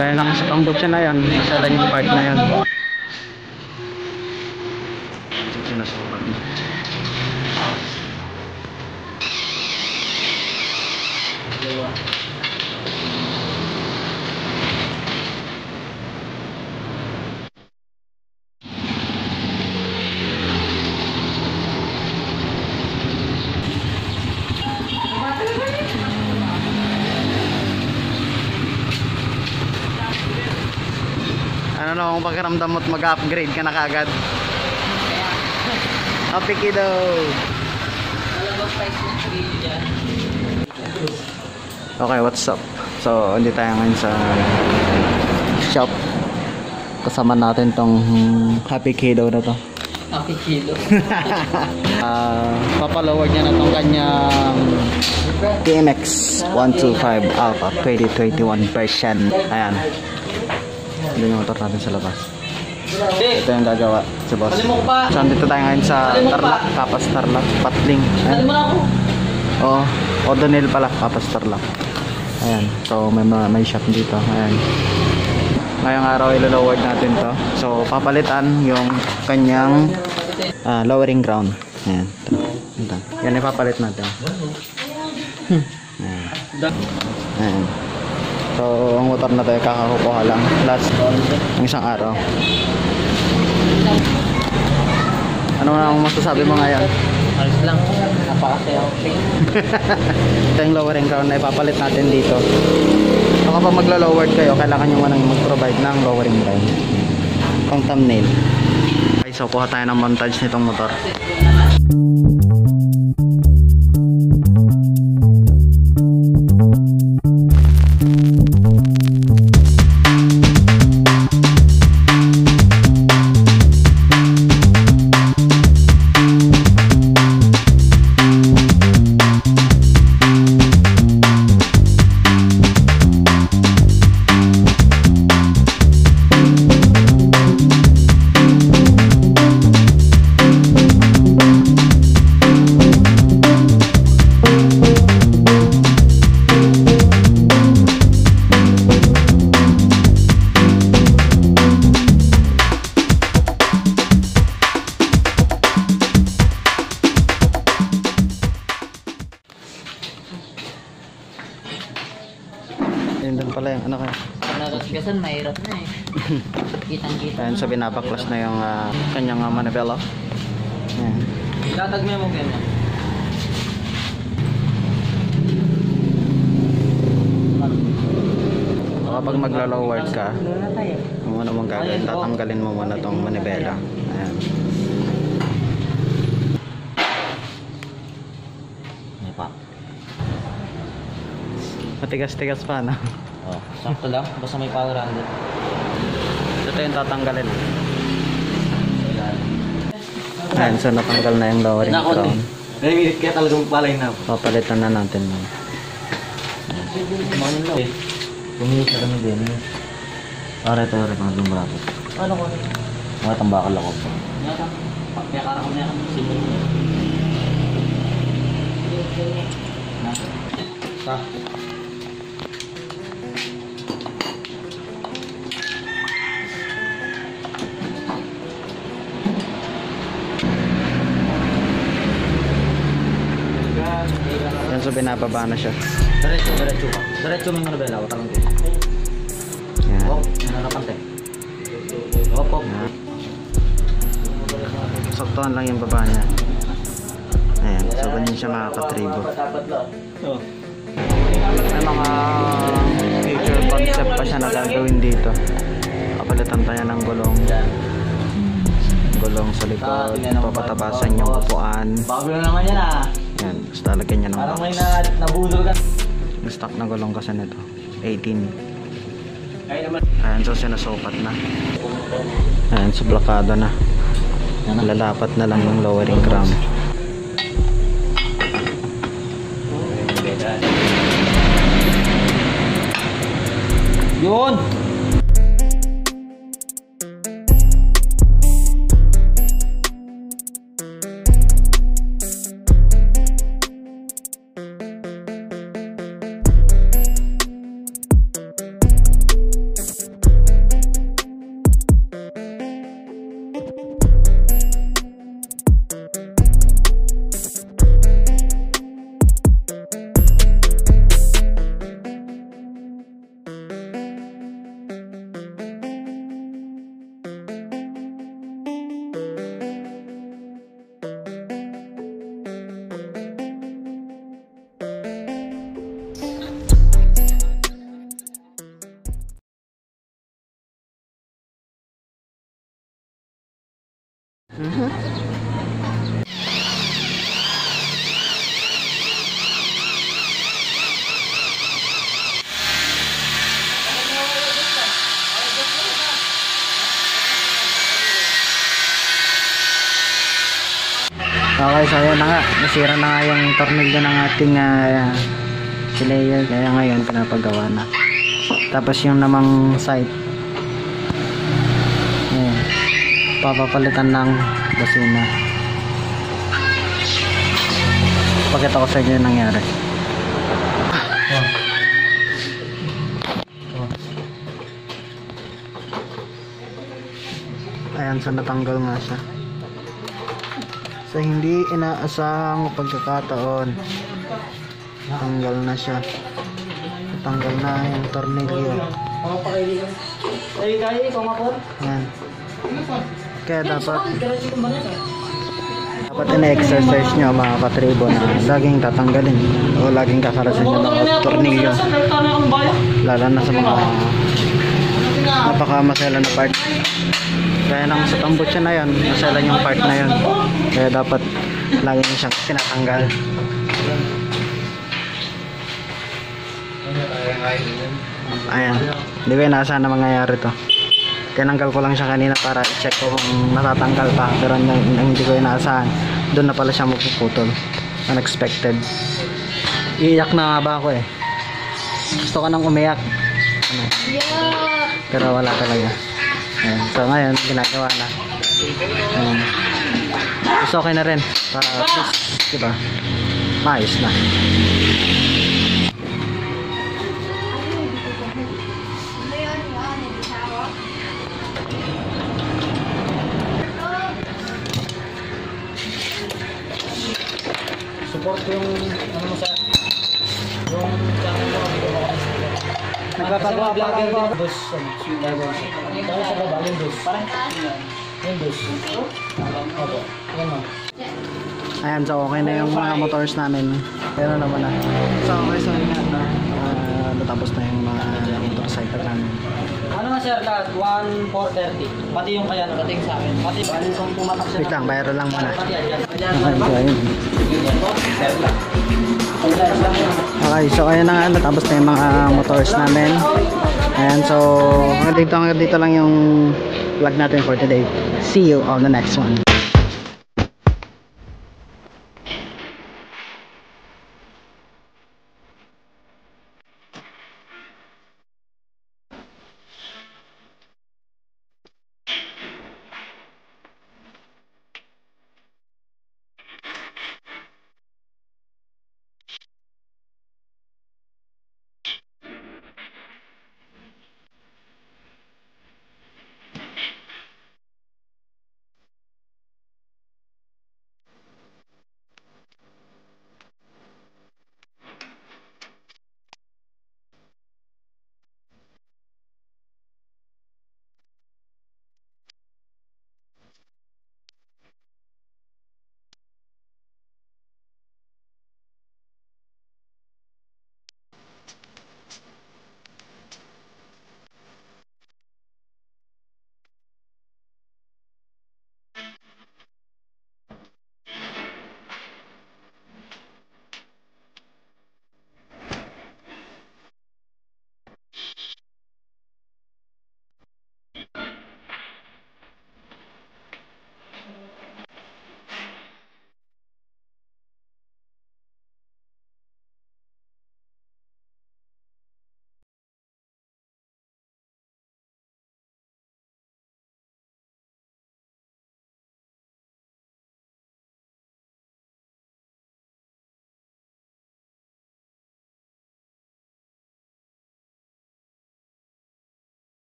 Dahil nakasakang butya na yan, nasa lang yung part na yan. Sinasukat na. Ano na kung pakiramdam mo't mag-upgrade ka na kagad? Happy kiddo! Okay, what's up? So, hindi tayo ngayon sa shop. Kasama natin tong Happy Kiddo na to. Happy Kiddo. Papalaward niya na tong kanyang TMX 125 Alpha 2021 version. Ayan. Hindi yung motor natin sa labas. Ito yung gagawa si boss. So, dito tayo ngayon sa Tarlac, Kapas Tarlac, Patling. Ayan. Oo, O'Donnell pala, Kapas Tarlac. Ayan, so may shop dito. Ayan. Ngayong araw ilo-lowered natin to. So papalitan yung kanyang lowering ground. Ayan. Ito. Yan ipapalit natin. Ayan. Ayan. So ang motor na to kakakukuha lang last ng isang araw. Ano na ang masasabi mo ngayon? Alis lang. Napakasayaw. Ito yung lowering ground na ipapalit natin dito. So kapag maglo-lowered kayo, kailangan nyo manang mag-provide ng lowering ground. Pang thumbnail. Okay, so kuha tayo ng montage nitong motor. Ayun doon pala yung ano kaya. Nagasgasan, mahirap na eh. Kitang-kita. Ayun, so binabaklas na yung kanyang manibela. Ayan. Ilatag mo yung ganyan. Kapag maglo-lowered ka, ang muna mong gagawin, tatanggalin mo muna tong manibela. Ayan. May pa. Matigas-tigas pa, no? Oh, sakto lang. Basta may power under. Ito yung tatanggalin. Ayan, so natanggal na yung lowering crown. Namilit kaya talagang palay na. Papalitan na natin mo. Kumanin lang eh. Kuminis na kami din. Ito, mga dumrakot. Ano ko? Mga tambakal ako. Kaya kara ko na yan. Simple. Sa? Yan, so binababa na siya. Diretso ka. Diretso may manabela. Watarang din. Yan. Oh, nananapante. Hop, hop. Saktuhan lang yung baba niya. Ayan, so ganyan siya makakatribo. May mga future concept pa siya na gagawin dito. Kapalitan tayo ng gulong. Gulong sa likod. Papatabasan yung upuan. Bago na naman yan ah. Yan, tapos talagyan niya ng box. Parang may nabudol ka. Yung stock na gulong kasi nito 18. Ayan, so sinasukat na. Ayan, so blokado na. Lalapat na lang yung lowering crown. Yun! So ayan na nga, nasira na nga yung tornilyo ng ating player, kaya ngayon pinapagawa na. Tapos yung namang site, ayan, papapalitan ng busina. Pakita ko sa inyo yung nangyari. Ayan, so natanggal nga siya. Sa hindi inaasahang pagkakataon, natanggal na siya. Natanggal na yung tornilyo. Ayan. Kaya dapat ina-exercise nyo mga katribo na laging tatanggalin o laging kakarasin nyo ng tornilyo, lalo na sa mga napakamasela na part. Kaya nang sa tambutsa na yun, masela yung part na yun, kaya dapat lagi nyo siyang tinatanggal. Ayan, hindi ko inaasahan na mangyayari to. Tinanggal ko lang siya kanina para i-check ko kung natatanggal pa, pero hindi ko inaasahan, doon na pala siya magpuputol. Unexpected. Iiyak na nga ba ako eh. Gusto ko nang umiyak ano? Pero wala talaga. Ayan. So ngayon ginagawa na. Ayan. Gusto okay na rin para at least, diba, maayos na. Support yung ano mo sa yung channel mo, nagpapagawa vlogger din dos tapos sa baba yung dos parang yung dos. Ayan, so okay na yung mga motors namin, pero naman na so okay, so yun nga natapos na yung mga motorcycle namin. Ano nga sir, lahat 1,430 pati yung kaya nakating sa akin, pati kung pumatak siya. Wait lang, bayaran lang muna. Okay, so ayan na nga, natapos na yung mga motors namin. Ayan, so hanggang dito lang yung vlog natin for today. See you on the next one.